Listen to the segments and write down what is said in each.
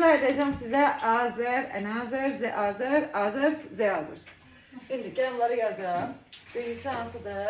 izah edeceğim size Azer, Enazer, Zeazer, Azer, Zeazer. Şimdi gəlin bunları yazıram. Birincisi hansıdır?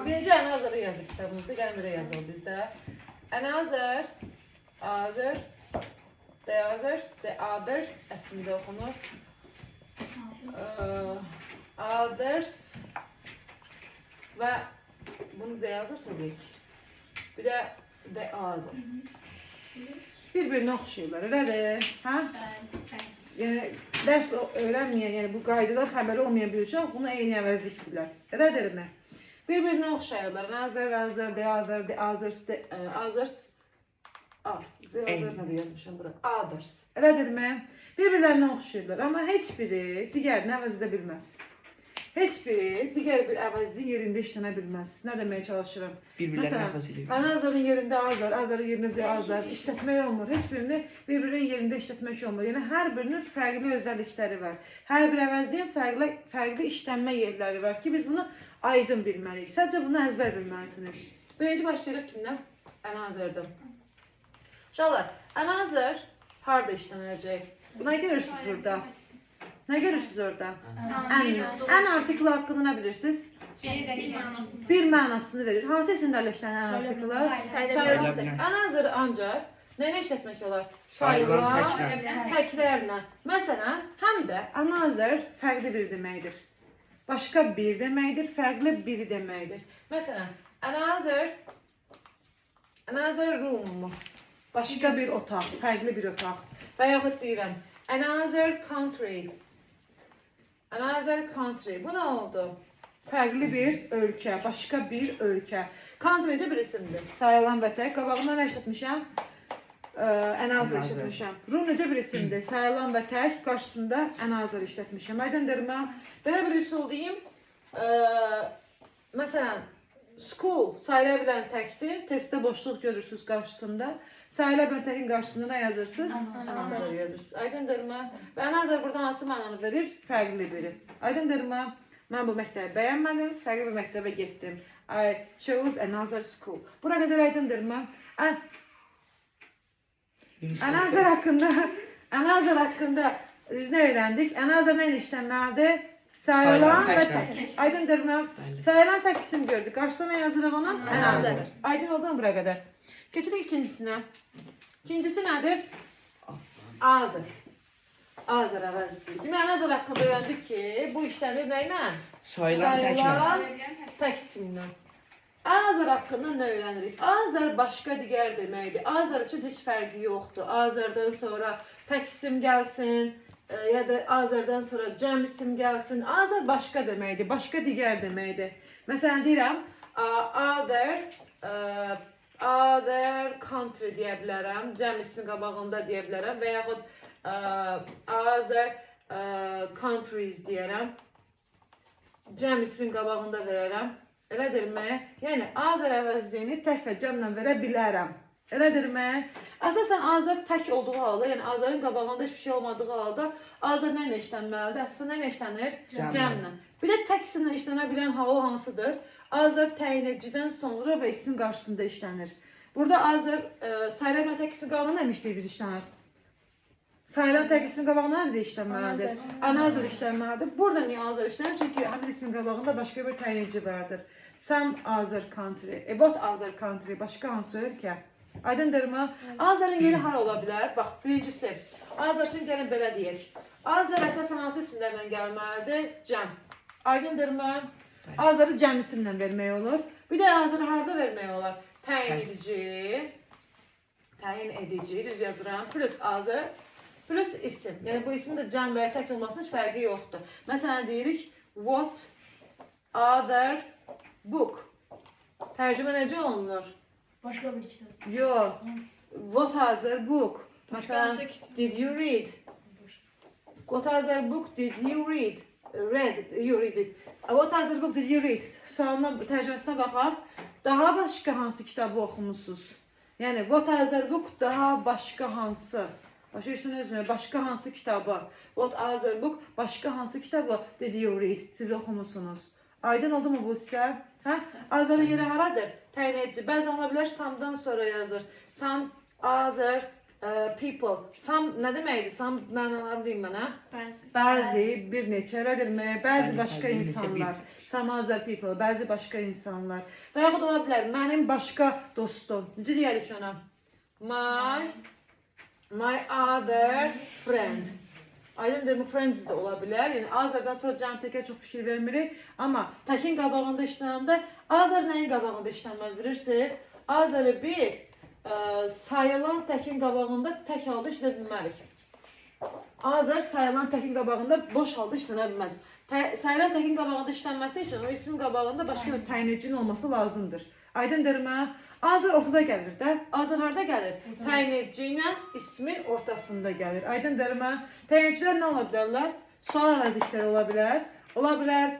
Birinci Enazer'ı yazıb kitabımızda. Gəlin belə yazalım bizdə. Enazer, Azer, Deazer, Deader əslində oxunur. Others və bunu Deazer söyləyək. Bir də Deazer. Bir-birinə oxşayırlar, elədir? Hə? Yəni, dərs öyrənməyən, yəni bu qaydalar xəbəri olmayan bir uşaq bunu eyni əvəzlik bilər. Elədirmi? Bir-birinə oxşayırlar. Nazır, Azır, Deazer, Deazers, Azers. Zeazer nə də yazmışam bura? Others. Elədirmi? Bir-birlərinə oxşayırlar. Amma heç biri digərini əvəz edə bilməz. Heç biri digər bir əvəzliyin yerində işlənə bilməz. Nə deməyə çalışıram? Bir-birlərini əvəz edir. Anazarın yerində Azar, Azarın yerində Zeazar işlətmək olmur. Heç birini bir-birinin yerində işlətmək olmur. Yəni hər birinin fərqli özəllikləri var. Hər bir əvəzliyin fərqli işlənmə yerləri var ki, biz bunu aydın bilməliyik. Sadəcə bunu əzbər bilməlisiniz. Birinci başlayırıq kimdən? Anazardan. Uşaqlar, Anazar harda işlənəcək? Buna görürsünüz burada. Ne görürsünüz orada? En artiklı hakkında ne bilirsiniz? Bir manasını verir. Hansı isimlerle işlenen en artiklı? Sayılan. Anazır ancak ne işletmek olar? Sayılan təklərlə. Məsələn, həm də anazır fərqli bir deməkdir. Başqa bir deməkdir, fərqli biri deməkdir. Məsələn, another room. Başqa bir otaq, fərqli bir otaq. Və yaxud deyirəm, another country. Another country. Bu nə oldu? Fərqli bir ölkə, başqa bir ölkə. Country necə bir isimdir? Sayılan və tək. Qabağında nə işlətmişəm? Another işlətmişəm. Room necə bir isimdir? Sayılan və tək. Qarşısında another işlətmişəm. Aydındırmı? Belə bir üsul deyim. Məsələn, school sayıla bilən təkdir. Testdə boşluq görürsünüz qarşısında. Sayıla bilən təkin qarşısında nə yazırsınız? Another yazırsınız. Aydındırmı? Və another burada hansı mənanı verir? Fərqli biri. Aydındırmı? Mən bu məktəbi bəyənmədim, fərqli bir məktəbə getdim. I chose another school. Buna qədər aydındırmı? Another haqqında biz nə öyrəndik? Another nə işlənməlidir? Sayılan və tək. Aydındırmı? Sayılan tək isim gördük. Qarşısına yazırıq onun? Another. Aydın oldu mu bura qədər? Keçirik ikincisine. İkincisi nədir? Azır. Azır əvəzdir. Demək, Azır haqqında öyrəndik ki, bu işlənir nə ilə? Sayılan tək isimlə. Azır haqqında nə öyrənirik? Azır başqa digər deməkdir. Azır üçün heç fərqi yoxdur. Azırdan sonra tək isim gəlsin, ya da Azırdan sonra cəm isim gəlsin. Azır başqa deməkdir, başqa digər deməkdir. Məsələn, deyirəm, other country deyə bilərəm, cəm ismi qabağında deyə bilərəm və yaxud other countries deyərəm, cəm ismin qabağında verərəm. Elədirmi? Yəni, Azər əvəzliyini tək və cəmlə verə bilərəm. Elədirmi? Əsasən Azər tək olduğu halda, yəni Azərin qabağında hiçbir şey olmadığı halda Azər nə ilə işlənməlidir? Əsasən nə ilə işlənir? Cəmlə. Bir də tək isimlə işlənə bilən halı hansıdır? Azər təyinləcidən sonra və ismin qarşısında işlənir. Burada Azər sayılan tək ismin qabağında demişdik biz işlənir. Sayılan tək ismin qabağında nədir işlənməlidir? Anazır işlənməlidir. Burada niyə Azər işlənir? Çünki həmin ismin qabağında başqa bir təyinləci vardır. Some other country. What other country? Başqa hansı ölkə? Aydındırmı? Azərin yeri hara ola bilər? Bax, birincisi. Azər üçün gəlin belə deyək. Azər əsasən hansı isimlərlə gəlməlidir? Cəm. Aydındırmı? Azər'i cəm isimlə vermək olur. Bir də Azər'i harada vermək olar? Təyin edici. Təyin edici. Düz yazıram. Plus Azər. Plus isim. Yəni bu ismin də cəm və ya tək olmasının heç fərqi yoxdur. Məsələn deyirik. What other book? Tərcümə necə olunur? Başqa bir kitab. Yox. What other book? Məsələn, did you read? What other book did you read? You read it. What other book did you read? Sualına, tərcüməsinə baxaq. Daha başqa hansı kitabı oxumusunuz? Yəni, what other book daha başqa hansı? Başa düşdünüz mü? Başqa hansı kitabı? What other book başqa hansı kitabı did you read? Siz oxumusunuz. Aydın oldu mu bu sizə? Hə? Azər'in yeri haradır? Təyin edici. Bəzən ola bilər Sam'dan sonra yazır. Some other people. Some nə deməkdir? Some mənaları deyim mənə. Bəzi. Bəzi, bir neçə elədirmi? Bəzi başqa bir neçə, insanlar. Some other people, bəzi başqa insanlar. Və yaxud ola bilər, mənim başqa dostum. Necə deyirik ona? My other friend. Aydındır, bu friends də ola bilər. Yəni Azərdən sonra cəm təkə çox fikir vermirik. Amma təkin qabağında işlənəndə Azər nəyin qabağında işlənməz bilirsiniz? Azəri biz sayılan təkin qabağında tək halda işləyə bilmərik. Azər sayılan təkin qabağında boş halda işlənə bilməz. Sayılan təkin qabağında işlənməsi üçün o ismin qabağında başqa bir təyinecinin olması lazımdır. Aydındırmı? Azər ortada gəlir də. Azər harda gəlir? Təyineci ilə ismin ortasında gəlir. Aydındırmı? Təyinecilər nə ola bilərlər? Sual əvəzlikləri ola bilər. Ola bilər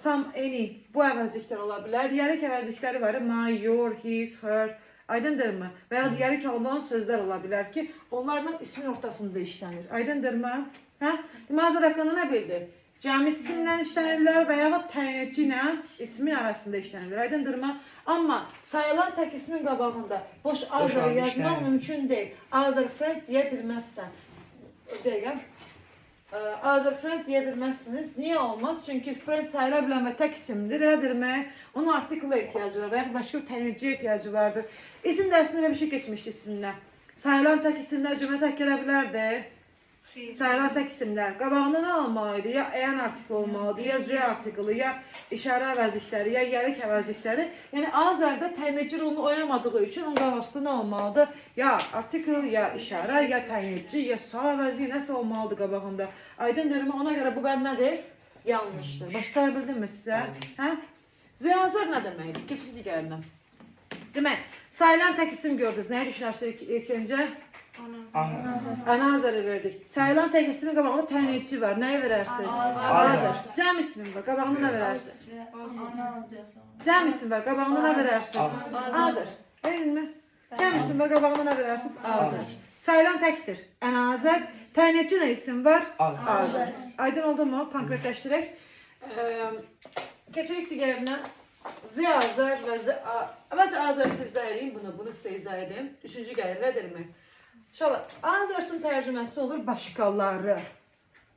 some, any, bu əvəzliklər ola bilər. Digəri əvəzlikləri var. My, your, his, her. Aydındırmı? Və ya digəri ondan sözlər ola bilər ki, onlarla ismin ortasında işlənir. Aydındırmı? Hə? Azər haqqında nə bildir? Cəm isimlə işlənirlər və ya təyinci ilə ismin arasında işlənirlər. Aydındırmı? Amma sayılan tək ismin qabağında boş Azər yazmaq mümkün deyil. Azər friend deyə bilməzsən. Dəqiqə. Azər friend deyə bilməzsiniz. Niyə olmaz? Çünki friend sayıla bilən və tək isimdir. Elədirmi? Onun artikla ehtiyacı var və ya başqa bir təyiniciyə ehtiyacı vardır. İsim dərsində elə bir şey keçmişdi sizinlə. Sayılan tək isimlər cümlə tək gələ bilərdi. Sayılan tək isimlər. Qabağında nə olmalıdır? Ya an artikl olmalıdır, ya z artiklı, ya işarə əvəzlikləri, ya gəlik əvəzlikləri. Yəni Azərdə təyinci rolunu oynamadığı üçün onun qabağında nə olmalıdır? Ya artikl, ya işarə, ya təyinci, ya sual əvəzliyi nəsə olmalıdır qabağında. Aydındırmı? Ona görə bu bənd nədir? Yanlışdır. Başlaya bildinmi sizə? Hə? Ziyazır nə deməkdir? Keçək digərinə. Demək, sayılan tək isim gördünüz. Nəyi düşünərsiniz ilk öncə? Ana Azər'i verdik. Sayılan tək ismin qabağında təyinci var. Nəyi verərsiniz? Azər. Cəm ismin var. Qabağında nə verərsiniz? Cəm ismin var. Qabağında nə verərsiniz? Azər. Verilmi? Cəm ismin var. Qabağında nə verərsiniz? Azər. Sayılan təkdir. Ana Azər. Təyinci nə isim var? Azər. Aydın oldu mu? Konkretləşdirək. Keçirik digərinə. Ziyazər və əvvəlcə Azər sizə izah edeyim bunu sizə izah edeyim. Üçüncü gəlir, nədirmi? İnşallah, Azərsın tərcüməsi olur başqaları.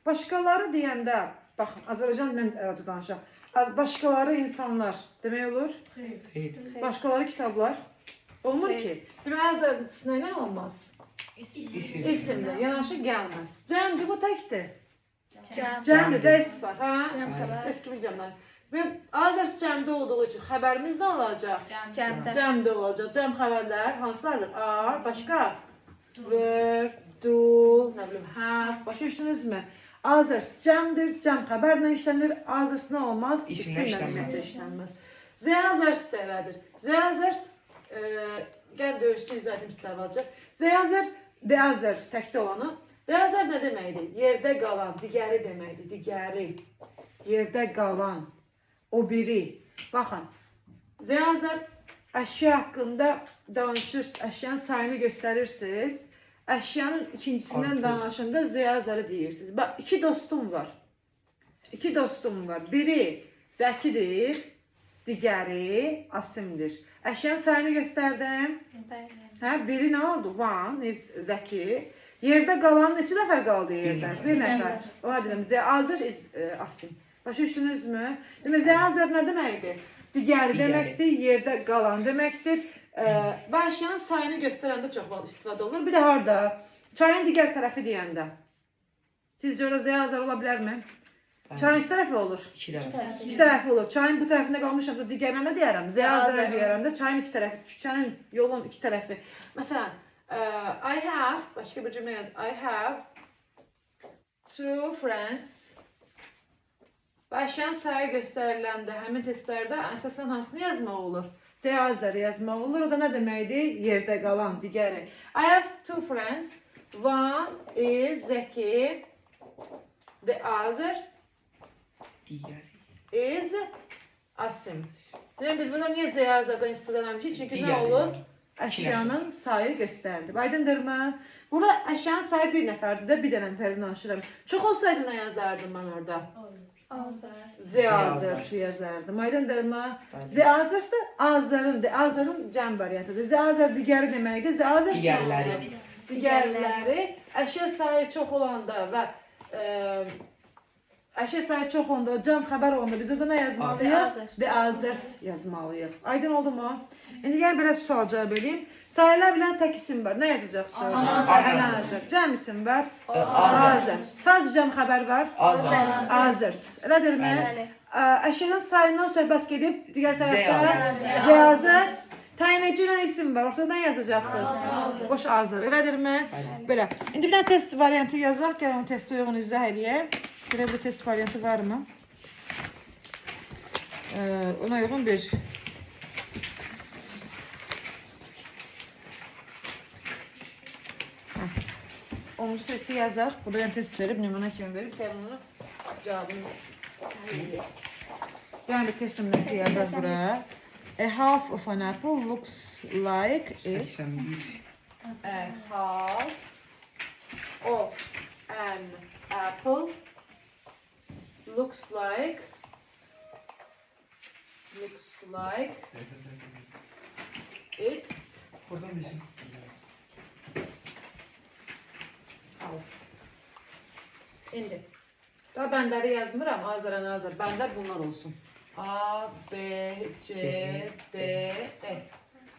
Başqaları deyəndə, baxın, Azərbaycan dilində danışaq. Başqaları insanlar demək olur? Başqaları kitablar. Olmur ki. Demək, Azərsin nə olmaz? İsimdə, yanaşı gəlməz. Cəmdir, bu təkdir. Cəmdir, dərs var. Eski bir cəmlər. Və Azərs cəmdə olduğu üçün xəbərimiz nə olacaq? Cəmdə olacaq. Cəm xəbərlər hansılardır? Are, başqa? Were, do, nə bilim, have. Başa düşdünüzmü? Azərs cəmdir, cəm xəbərlə işlənir. Azərs nə olmaz? İsimlə işlənməz. Zəyazərs də elədir. Zəyazərs, gəl döyüşçü izah edim sizə əvvəlcə. Zəyazər, deyazər, təkdə olanı. Deyazər nə deməkdir? Yerdə qalan, digəri deməkdir. Digəri, yerdə qalan. O biri. Baxın, Zəyazər əşya haqqında danışırsınız, əşyanın sayını göstərirsiniz. Əşyanın ikincisindən danışanda Zəyazəri deyirsiniz. Bax, iki dostum var. İki dostum var. Biri Zəkidir, digəri Asimdir. Əşyanın sayını göstərdim. Hə, biri nə oldu? One is Zəki. Yerdə qalan neçə nəfər qaldı yerdə? Bir nəfər. Ona deyirəm, Zəyazər is Asim. Başa düşdünüzmü? Demək, Zəyazər nə deməkdir? Digəri deməkdir, yerdə qalan deməkdir. Və əşyanın sayını göstərəndə çox vaxt istifadə olunur. Bir də harada? Çayın digər tərəfi deyəndə. Sizcə orada Zəyazər ola bilərmi? Çayın iki tərəfi olur. İki tərəfi olur. Çayın bu tərəfində qalmışamsa digərinə nə deyərəm? Zəyazər deyərəm də çayın iki tərəfi, küçənin, yolun iki tərəfi. Məsələn, I have, başqa bir cümlə yaz. I have two friends. Və əşyanın sayı göstəriləndə həmin testlərdə əsasən hansını yazmaq olur? Zəyazəri yazmaq olur. O da nə deməkdir? Yerdə qalan, digəri. I have two friends. One is Zeki. The other is Asim. Biz bunları niyə Zəyazərdən istifadə eləmişik? Çünki nə olur? Əşyanın sayı göstərilir. Aydındırmı? Burada əşyanın sayı bir nəfərdir də, bir dənə nəfərdən danışıram. Çox olsaydı nə yazardım mən orada? Zəyazərsi yazardım. Aydındırmı? Zəyazər də Azərın cəm variantıdır. Zəyazər digəri deməkdir. Zəyazər digərləri əşya sayı çox olanda və əşya sayı çox olanda, cəm xəbər olanda biz orada nə yazmalıyıq? The others yazmalıyıq. Aydın oldu mu? İndi gəlin belə sual cavab edeyim. Sayıla bilən tək isim var. Nə yazacaqsınız? Another. Cəm isim var. Other. Sadəcə cəm xəbər var. Others. Elədirmi? Əşyanın sayından söhbət gedib, digər tərəfdə yazır. Təyinləyici ilə isim var. Ortada nə yazacaqsınız? Boş azır. Elədirmi? Belə. İndi bir dənə test variantı yazaq. Gəl onu testi uyğun izah eləyək. Görə bu test variantı varmı? Ona uyğun bir olmuş testi yazaq. Burada yəni test verib, nümunə kimi verib. Gəl onu cavabını yəni bir test nümunəsi yazaq buraya. A half of an apple looks like it's a half of an apple looks like it's half. İndi daha bəndləri yazmıram, azəran azər. Bəndər bunlar olsun. A, B, C, D, E.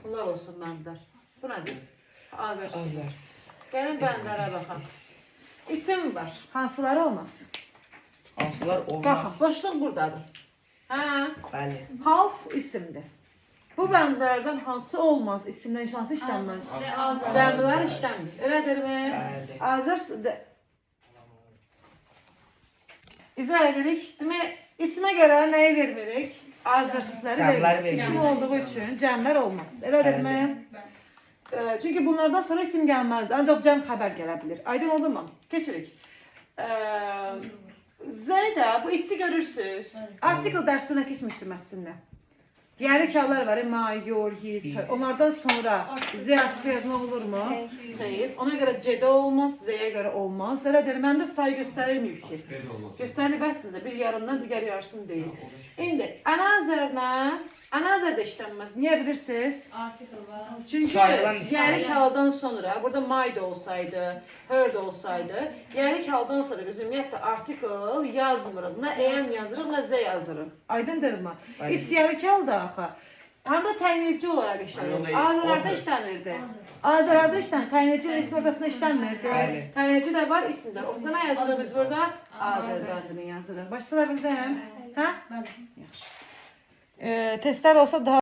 Bunlar olsun bəndər. Bu nədir? Azər. Gəlin bəndərə baxaq. İsim var. Hansıları olmaz? Hansılar olmaz? Baxın, boşluq buradadır. Hə? Bəli. Half isimdir. Bu bəndlərdən hansı olmaz? İsimdən hansı işlənməz? Cəmlər işlənmir. Elədirmi? Bəli. Azər. İzah edirik. Demək, ismə görə nəyi vermirik? Azərsizləri veririk. İsim olduğu üçün cəmlər olmaz. Elədirmi? Çünki bunlardan sonra isim gəlməzdir. Ancaq cəm xəbər gələ bilir. Aydın oldu mu? Keçirik. Z'də bu içi görürsünüz. Article dərsində keçmişdim əslində. Diğer hikayeler var. My, your, his. Onlardan sonra Z artık yazmak olur mu? Hayır. Ona göre C'de olmaz, Z'ye göre olmaz. Elə derim, mən də sayı göstərilməyib ki. Göstərilib əslində bir yarımdan digər yarısını deyil. İndi anazerdə işlənməz. Niye bilirsiniz? Çünkü yerlik haldan sonra, burada my da olsaydı, her de olsaydı, yerlik haldan sonra bizim ümumiyyətlə article yazmırıq. Nə en yazırıq, nə z yazırıq. Aydındır mı? It's yerlik halda axı. Həm də təyinləyici olaraq işlənir. Azərlərdə işlənirdi. Azərlərdə işlənir. Təyinləyici isim ortasında işlənmirdi. Təyinləyici də var, isim də. Orada nə yazırıq biz burada? Azər bəndini yazırıq. Başlayabilirim. Hə? Yaxşı. Testlər olsa daha